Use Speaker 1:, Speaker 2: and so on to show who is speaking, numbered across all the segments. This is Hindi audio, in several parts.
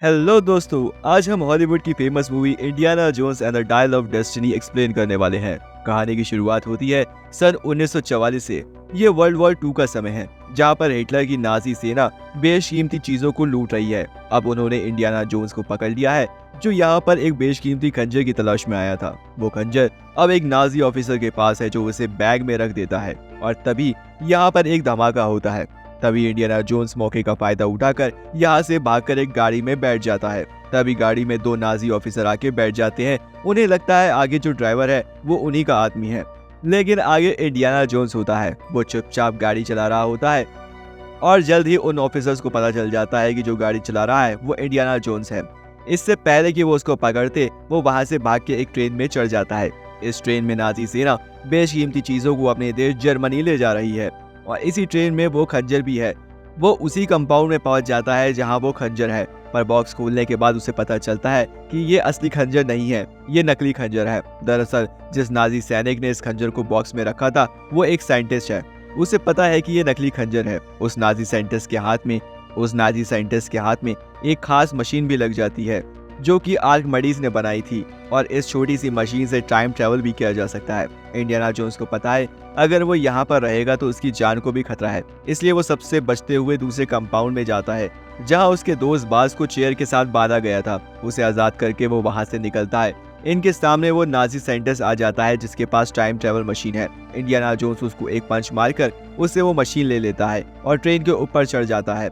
Speaker 1: हेलो दोस्तों, आज हम हॉलीवुड की famous movie Indiana Jones and the Dial of Destiny explain करने वाले हैं। कहानी की शुरुआत होती है सन 1944 से। ये वर्ल्ड वॉर 2 का समय है, जहां पर हिटलर की नाजी सेना बेशकीमती चीजों को लूट रही है। अब उन्होंने इंडियाना जोन्स को पकड़ लिया है, जो यहाँ पर एक बेशकीमती खंजर की तलाश में आया था। वो खंजर अब एक नाजी ऑफिसर के पास है, जो उसे बैग में रख देता है। और तभी यहाँ पर एक धमाका होता है। तभी इंडियाना जोन्स मौके का फायदा उठाकर यहाँ से भागकर एक गाड़ी में बैठ जाता है। तभी गाड़ी में 2 नाजी ऑफिसर आके बैठ जाते हैं। उन्हें लगता है आगे जो ड्राइवर है वो उन्हीं का आदमी है, लेकिन आगे इंडियाना जोन्स होता है। वो चुपचाप गाड़ी चला रहा होता है और जल्द ही उन ऑफिसर्स को पता चल जाता है कि जो गाड़ी चला रहा है वो इंडियाना जोन्स है। इससे पहले कि वो उसको पकड़ते, वो वहां से भाग के एक ट्रेन में चढ़ जाता है। इस ट्रेन में नाजी सेना बेशकीमती चीजों को अपने देश जर्मनी ले जा रही है, और इसी ट्रेन में वो खंजर भी है। वो उसी कंपाउंड में पहुंच जाता है जहां वो खंजर है, पर बॉक्स खोलने के बाद उसे पता चलता है कि ये असली खंजर नहीं है, ये नकली खंजर है। दरअसल जिस नाजी सैनिक ने इस खंजर को बॉक्स में रखा था वो एक साइंटिस्ट है। उसे पता है कि ये नकली खंजर है। उस नाजी साइंटिस्ट के हाथ में एक खास मशीन भी लग जाती है, जो कि आर्किमिडीज ने बनाई थी, और इस छोटी सी मशीन से टाइम ट्रेवल भी किया जा सकता है। इंडियाना जोन्स को पता है अगर वो यहाँ पर रहेगा तो उसकी जान को भी खतरा है, इसलिए वो सबसे बचते हुए दूसरे कंपाउंड में जाता है, जहाँ उसके दोस्त बाज को चेयर के साथ बांधा गया था। उसे आजाद करके वो वहां से निकलता है। इनके सामने वो नाजी साइंटिस्ट आ जाता है, जिसके पास टाइम ट्रेवल मशीन है। इंडियाना जोन्स उसको एक पंच मारकर उससे वो मशीन ले लेता है और ट्रेन के ऊपर चढ़ जाता है।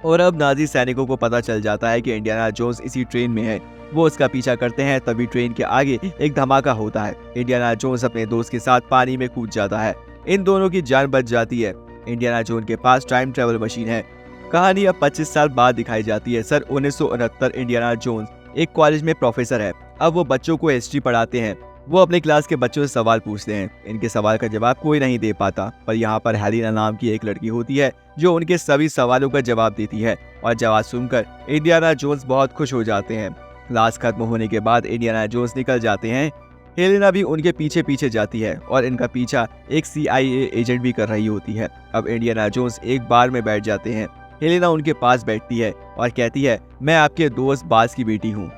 Speaker 1: और अब नाजी सैनिकों को पता चल जाता है कि इंडियाना जोन्स इसी ट्रेन में है। वो उसका पीछा करते हैं। तभी ट्रेन के आगे एक धमाका होता है। इंडियाना जोन्स अपने दोस्त के साथ पानी में कूद जाता है। इन दोनों की जान बच जाती है। इंडियाना जोन के पास टाइम ट्रेवल मशीन है। कहानी अब 25 साल बाद दिखाई जाती है। सन 1969। इंडियाना जोन्स एक कॉलेज में प्रोफेसर है। अब वो बच्चों को हिस्ट्री पढ़ाते हैं। वो अपने क्लास के बच्चों से सवाल पूछते हैं। इनके सवाल का जवाब कोई नहीं दे पाता, पर यहाँ पर हेलिना नाम की एक लड़की होती है, जो उनके सभी सवालों का जवाब देती है। और जवाब सुनकर इंडियाना जोन्स बहुत खुश हो जाते हैं। क्लास खत्म होने के बाद इंडियाना जोन्स निकल जाते हैं। हेलेना भी उनके पीछे पीछे जाती है, और इनका पीछा एक CIA एजेंट भी कर रही होती है। अब इंडियाना जोन्स एक बार में बैठ जाते हैं। हेलेना उनके पास बैठती है और कहती है, मैं आपके दोस्त बाज की बेटी हूँ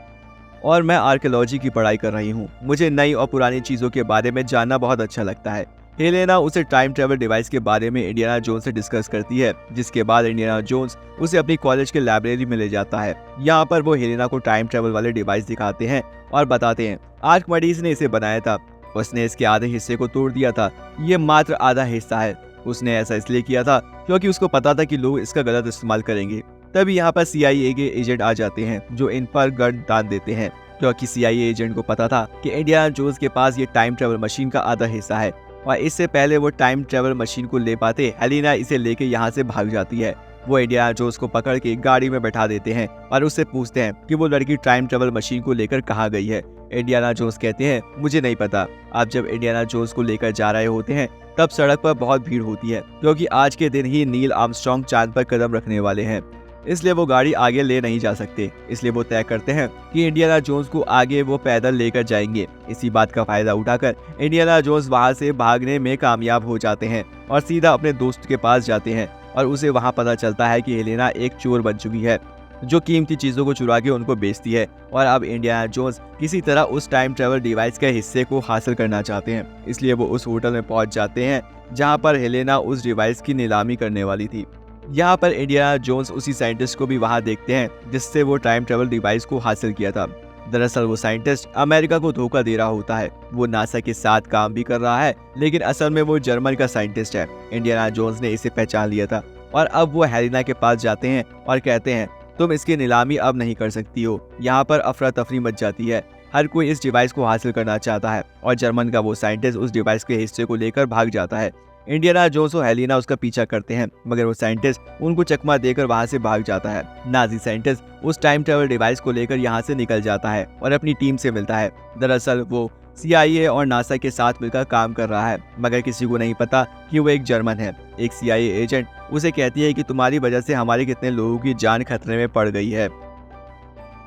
Speaker 1: और मैं आर्कियोलॉजी की पढ़ाई कर रही हूँ। मुझे नई और पुरानी चीज़ों के बारे में जानना बहुत अच्छा लगता है। हेलेना उसे टाइम ट्रेवल डिवाइस के बारे में इंडियाना जोन्स से डिस्कस करती है, जिसके बाद इंडियाना जोन्स उसे अपनी कॉलेज के लाइब्रेरी में ले जाता है। यहाँ पर वो हेलेना को टाइम ट्रेवल वाले डिवाइस दिखाते हैं और बताते हैं आर्किमिडीज ने इसे बनाया था। उसने इसके आधे हिस्से को तोड़ दिया था। ये मात्र आधा हिस्सा है। उसने ऐसा इसलिए किया था क्योंकि उसको पता था कि लोग इसका गलत इस्तेमाल करेंगे। तभी यहाँ पर CIA के एजेंट आ जाते हैं, जो इन पर गन दान देते हैं, क्योंकि CIA एजेंट को पता था कि इंडियाना जोन्स के पास ये टाइम ट्रेवल मशीन का आधा हिस्सा है, और इससे पहले वो टाइम ट्रेवल मशीन को ले पाते, हेलिना इसे लेके यहाँ से भाग जाती है। वो इंडियाना जोन्स को पकड़ के गाड़ी में बैठा देते हैं और उससे पूछते हैं कि वो लड़की टाइम ट्रेवल मशीन को लेकर कहाँ गई है। इंडियाना जोन्स कहते हैं, मुझे नहीं पता। अब जब इंडियाना जोन्स को लेकर जा रहे होते हैं, तब सड़क पर बहुत भीड़ होती है, क्योंकि आज के दिन ही नील आर्मस्ट्रांग चांद पर कदम रखने वाले हैं। इसलिए वो गाड़ी आगे ले नहीं जा सकते। इसलिए वो तय करते हैं कि इंडियाना जोन्स को आगे वो पैदल लेकर जाएंगे। इसी बात का फायदा उठाकर इंडियाना जोन्स वहां से भागने में कामयाब हो जाते हैं और सीधा अपने दोस्त के पास जाते हैं, और उसे वहां पता चलता है कि हेलेना एक चोर बन चुकी है, जो कीमती चीजों को चुरा के उनको बेचती है। और अब इंडियाना जोन्स किसी तरह उस टाइम ट्रेवल डिवाइस के हिस्से को हासिल करना चाहते हैं। इसलिए वो उस होटल में पहुंच जाते हैं जहां पर हेलेना उस डिवाइस की नीलामी करने वाली थी। यहाँ पर इंडियाना जोन्स उसी साइंटिस्ट को भी वहां देखते हैं, जिससे वो टाइम ट्रेवल डिवाइस को हासिल किया था। दरअसल वो साइंटिस्ट अमेरिका को धोखा दे रहा होता है। वो नासा के साथ काम भी कर रहा है, लेकिन असल में वो जर्मन का साइंटिस्ट है। इंडियाना जोन्स ने इसे पहचान लिया था, और अब वो हेलिना के पास जाते हैं और कहते हैं, तुम इसकी नीलामी अब नहीं कर सकती हो। यहाँ पर अफरा तफरी मच जाती है। हर कोई इस डिवाइस को हासिल करना चाहता है, और जर्मन का वो साइंटिस्ट उस डिवाइस के हिस्से को लेकर भाग जाता है। इंडियाना जोन्स और हेलिना उसका पीछा करते हैं, मगर वो साइंटिस्ट उनको चकमा देकर वहां से भाग जाता है। नाजी साइंटिस्ट उस टाइम ट्रेवल डिवाइस को लेकर यहाँ से निकल जाता है और अपनी टीम से मिलता है। दरअसल वो CIA और नासा के साथ मिलकर काम कर रहा है, मगर किसी को नहीं पता कि वो एक जर्मन है। एक CIA एजेंट उसे कहती है कि तुम्हारी वजह से हमारे कितने लोगों की जान खतरे में पड़ गई है,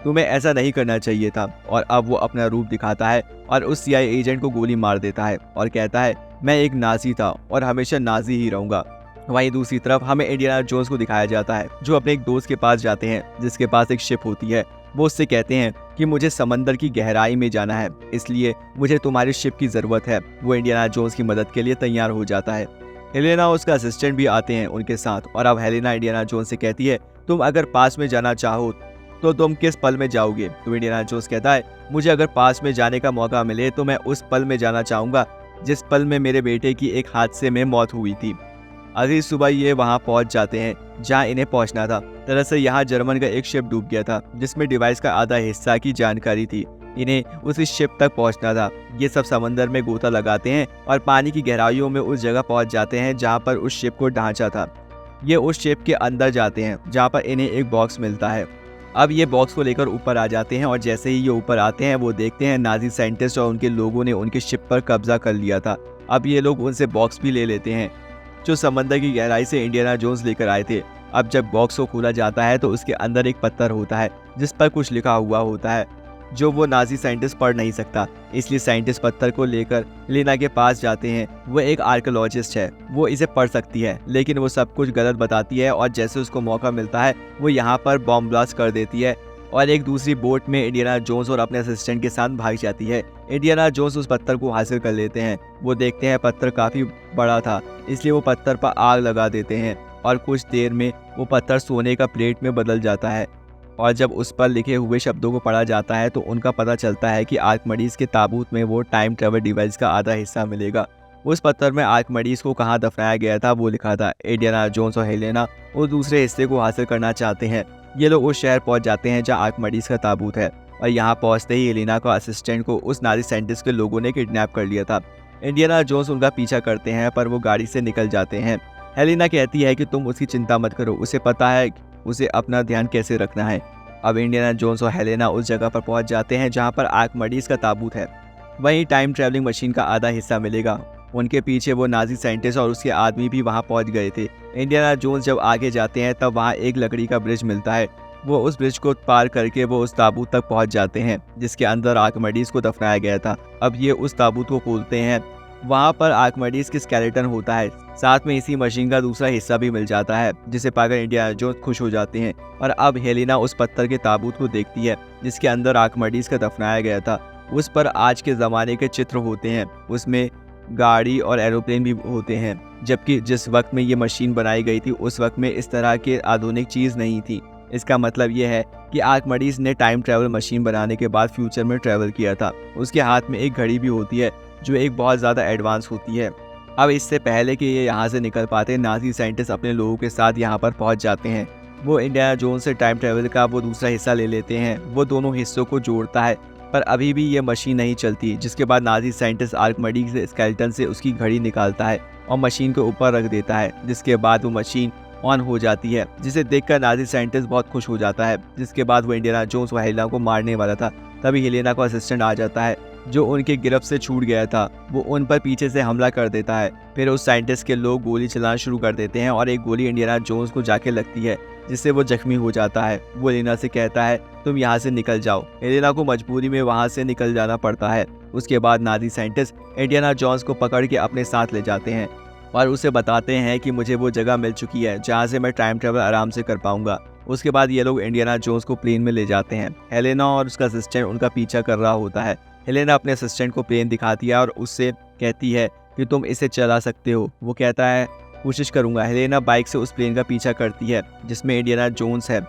Speaker 1: तुम्हें ऐसा नहीं करना चाहिए था। और अब वो अपना रूप दिखाता है और उस CIA एजेंट को गोली मार देता है और कहता है, मैं एक नाजी था और हमेशा नाजी ही रहूंगा। वहीं दूसरी तरफ हमें इंडियाना जोन्स को दिखाया जाता है जो अपने एक दोस्त के पास जाते हैं जिसके पास एक शिप होती है। वो उससे कहते हैं कि मुझे समंदर की गहराई में जाना है, इसलिए मुझे तुम्हारी शिप की जरूरत है। वो इंडियाना जोन्स की मदद के लिए तैयार हो जाता है। हेलेना और उसका असिस्टेंट भी आते हैं उनके साथ और अब हेलेना इंडियाना जोन्स से कहती है, तुम अगर पास में जाना चाहो तो तुम किस पल में जाओगे? तो इंडियाना जोन्स कहता है, मुझे अगर पास में जाने का मौका मिले तो मैं उस पल में जाना चाहूंगा जिस पल में मेरे बेटे की एक हादसे में मौत हुई थी। अगली सुबह ये वहां पहुंच जाते हैं जहां इन्हें पहुंचना था। दरअसल यहाँ जर्मन का एक शिप डूब गया था जिसमें डिवाइस का आधा हिस्सा की जानकारी थी। इन्हें उसी शिप तक पहुंचना था। ये सब समंदर में गोता लगाते हैं और पानी की गहराइयों में उस जगह पहुंच जाते हैं जहां पर उस शिप को ढांचा था। ये उस शिप के अंदर जाते हैं जहां पर इन्हें एक बॉक्स मिलता है। अब ये बॉक्स को लेकर ऊपर आ जाते हैं और जैसे ही ये ऊपर आते हैं वो देखते हैं नाजी साइंटिस्ट और उनके लोगों ने उनके शिप पर कब्जा कर लिया था। अब ये लोग उनसे बॉक्स भी ले लेते हैं जो समंदर की गहराई से इंडियाना जोन्स लेकर आए थे। अब जब बॉक्स को खोला जाता है तो उसके अंदर एक पत्थर होता है जिस पर कुछ लिखा हुआ होता है जो वो नाजी साइंटिस्ट पढ़ नहीं सकता। इसलिए साइंटिस्ट पत्थर को लेकर हेलेना के पास जाते हैं। वो एक आर्कियोलॉजिस्ट है, वो इसे पढ़ सकती है लेकिन वो सब कुछ गलत बताती है और जैसे उसको मौका मिलता है वो यहाँ पर बॉम्ब ब्लास्ट कर देती है और एक दूसरी बोट में इंडियाना जोन्स और अपने असिस्टेंट के साथ भाग जाती है। इंडियाना जोन्स उस पत्थर को हासिल कर लेते हैं। वो देखते हैं पत्थर काफ़ी बड़ा था, इसलिए वो पत्थर पर आग लगा देते हैं और कुछ देर में वो पत्थर सोने का प्लेट में बदल जाता है। और जब उस पर लिखे हुए शब्दों को पढ़ा जाता है तो उनका पता चलता है कि आर्किमिडीज के ताबूत में वो टाइम ट्रेवल डिवाइस का आधा हिस्सा मिलेगा। उस पत्थर में आर्किमिडीज को कहाँ दफनाया गया था वो लिखा था। इंडियाना जोन्स और हेलेना उस दूसरे हिस्से को हासिल करना चाहते हैं। ये लोग उस शहर पहुंच जाते हैं जहाँ आर्किमिडीज का ताबूत है और यहाँ पहुंचते ही हेलेना का असिस्टेंट को उस नाजी साइंटिस्ट के लोगों ने किडनैप कर लिया था। इंडियाना जोन्स उनका पीछा करते हैं पर वो गाड़ी से निकल जाते हैं। हेलेना कहती है कि तुम उसकी चिंता मत करो, उसे पता है उसे अपना ध्यान कैसे रखना है। अब इंडियाना जोन्स और हेलेना उस जगह पर पहुंच जाते हैं जहां पर आर्किमिडीज का ताबूत है। वहीं टाइम ट्रैवलिंग मशीन का आधा हिस्सा मिलेगा। उनके पीछे वो नाजी साइंटिस्ट और उसके आदमी भी वहां पहुंच गए थे। इंडियाना जोन्स जब आगे जाते हैं तब वहां एक लकड़ी का ब्रिज मिलता है। वो उस ब्रिज को पार करके वो उस ताबूत तक पहुंच जाते हैं जिसके अंदर आर्किमिडीज को दफनाया गया था। अब ये उस ताबूत को खोलते हैं, वहाँ पर आर्किमिडीज की स्केलेटन होता है, साथ में इसी मशीन का दूसरा हिस्सा भी मिल जाता है जिसे पाकर इंडियाना जोन्स खुश हो जाते हैं। और अब हेलेना उस पत्थर के ताबूत को देखती है जिसके अंदर आर्किमिडीज का दफनाया गया था। उस पर आज के ज़माने के चित्र होते हैं, उसमें गाड़ी और एरोप्लेन भी होते हैं, जबकि जिस वक्त में ये मशीन बनाई गई थी उस वक्त में इस तरह के आधुनिक चीज़ नहीं थी। इसका मतलब ये है कि आर्किमिडीज ने टाइम ट्रैवल मशीन बनाने के बाद फ्यूचर में ट्रैवल किया था। उसके हाथ में एक घड़ी भी होती है जो एक बहुत ज़्यादा एडवांस होती है। अब इससे पहले कि ये यहाँ से निकल पाते नाजी साइंटिस्ट अपने लोगों के साथ यहाँ पर पहुँच जाते हैं। वो इंडियाना जोन्स से टाइम ट्रैवल का वो दूसरा हिस्सा ले लेते हैं। वो दोनों हिस्सों को जोड़ता है पर अभी भी ये मशीन नहीं चलती, जिसके बाद नाजी साइंटिस्ट आर्किमिडीज के स्केलेटन से उसकी घड़ी निकालता है और मशीन के ऊपर रख देता है, जिसके बाद वो मशीन ऑन हो जाती है, जिसे देखकर नाजी साइंटिस्ट बहुत खुश हो जाता है। जिसके बाद वो इंडियाना जोन्स व हेलेना को मारने वाला था, तभी हेलेना का असिस्टेंट आ जाता है जो उनके गिरफ्त से छूट गया था। वो उन पर पीछे से हमला कर देता है। फिर उस साइंटिस्ट के लोग गोली चलाना शुरू कर देते हैं और एक गोली इंडियाना जोन्स को जाके लगती है जिससे वो जख्मी हो जाता है। वो हेलेना से कहता है तुम यहाँ से निकल जाओ। हेलेना को मजबूरी में वहाँ से निकल जाना पड़ता है। उसके बाद नाजी साइंटिस्ट इंडियाना जोन्स को पकड़ के अपने साथ ले जाते हैं और उसे बताते हैं कि मुझे वो जगह मिल चुकी है जहाँ से मैं टाइम ट्रैवल आराम से कर पाऊंगा। उसके बाद ये लोग इंडियाना जोन्स को प्लेन में ले जाते हैं। हेलेना और उसका असिस्टेंट उनका पीछा कर रहा होता है। हेलेना अपने असिस्टेंट को प्लेन दिखाती है और उससे कहती है कि तुम इसे चला सकते हो। वो कहता है कोशिश करूंगा। हेलेना बाइक से उस प्लेन का पीछा करती है जिसमें इंडियाना जोन्स है।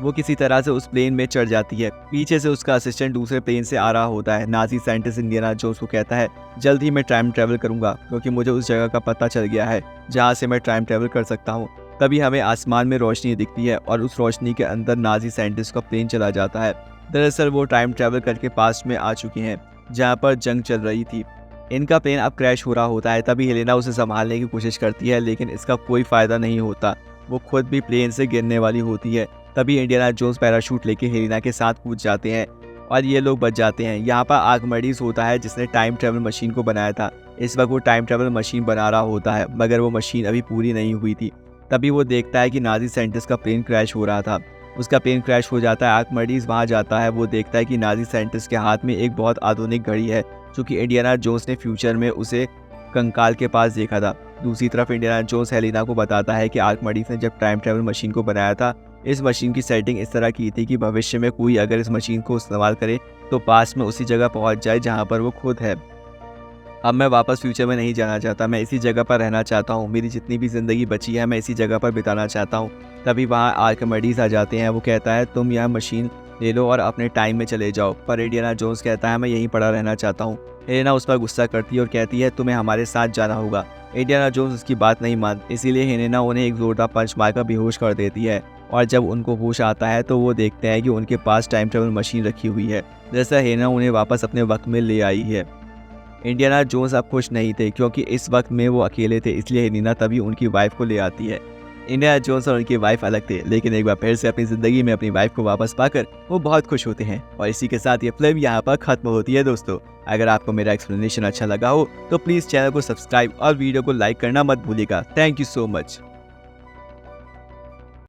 Speaker 1: वो किसी तरह से उस प्लेन में चढ़ जाती है। पीछे से उसका असिस्टेंट दूसरे प्लेन से आ रहा होता है। नाजी साइंटिस्ट इंडियाना जोन्स को कहता है जल्द ही मैं टाइम ट्रैवल करूंगा क्योंकि मुझे उस जगह का पता चल गया है जहाँ से मैं टाइम ट्रैवल कर सकता हूँ। तभी हमें आसमान में रोशनी दिखती है और उस रोशनी के अंदर नाजी साइंटिस्ट का प्लेन चला जाता है। दरअसल वो टाइम ट्रैवल करके पास्ट में आ चुके हैं जहाँ पर जंग चल रही थी। इनका प्लेन अब क्रैश हो रहा होता है। तभी हेलेना उसे संभालने की कोशिश करती है लेकिन इसका कोई फ़ायदा नहीं होता। वो खुद भी प्लेन से गिरने वाली होती है। तभी इंडियाना जोन्स पैराशूट लेके हेलेना के साथ कूद जाते हैं और ये लोग बच जाते हैं। यहाँ पर आर्किमिडीज होता है जिसने टाइम ट्रैवल मशीन को बनाया था। इस वक्त वो टाइम ट्रैवल मशीन बना रहा होता है मगर वो मशीन अभी पूरी नहीं हुई थी। तभी वो देखता है कि नाजी साइंटिस्ट का प्लेन क्रैश हो रहा था। उसका प्लेन क्रैश हो जाता है। आर्किमिडीज वहाँ जाता है। वो देखता है कि नाजी साइंटिस्ट के हाथ में एक बहुत आधुनिक घड़ी है जो कि इंडियाना जोन्स ने फ्यूचर में उसे कंकाल के पास देखा था। दूसरी तरफ इंडियाना जोन्स हेलेना को बताता है कि आर्किमिडीज ने जब टाइम ट्रेवल मशीन को बनाया था, इस मशीन की सेटिंग इस तरह की थी कि भविष्य में कोई अगर इस मशीन को इस्तेमाल करे तो पास में उसी जगह पहुंच जाए जहां पर वो खुद है। अब मैं वापस फ्यूचर में नहीं जाना चाहता, मैं इसी जगह पर रहना चाहता हूँ। मेरी जितनी भी ज़िंदगी बची है मैं इसी जगह पर बिताना चाहता हूँ। तभी वहाँ आर्किमिडीज आ जाते हैं। वो कहता है तुम यह मशीन ले लो और अपने टाइम में चले जाओ, पर इंडियाना जोन्स कहता है मैं यहीं पड़ा रहना चाहता हूँ। हेलेना उस पर गुस्सा करती है और कहती है तुम्हें हमारे साथ जाना होगा। इंडियाना जोन्स उसकी बात नहीं मानती, इसीलिए हेलेना उन्हें एक जोरदार पंच मारकर बेहोश कर देती है। और जब उनको होश आता है तो वो देखते हैं कि उनके पास टाइम ट्रेवल मशीन रखी हुई है, जैसा हेलेना उन्हें वापस अपने वक्त में ले आई है। इंडियाना जोन्स अब खुश नहीं थे क्योंकि इस वक्त में वो अकेले थे, इसलिए हेलेना तभी उनकी वाइफ को ले आती है। इंडियाना जोन्स और उनकी वाइफ अलग थे, लेकिन एक बार फिर से अपनी ज़िंदगी में अपनी वाइफ को वापस पाकर वो बहुत खुश होते हैं। और इसी के साथ ये फिल्म यहाँ पर खत्म होती है। दोस्तों, अगर आपको मेरा एक्सप्लेनेशन अच्छा लगा हो तो प्लीज़ चैनल को सब्सक्राइब और वीडियो को लाइक करना मत भूलिएगा। Thank you so much.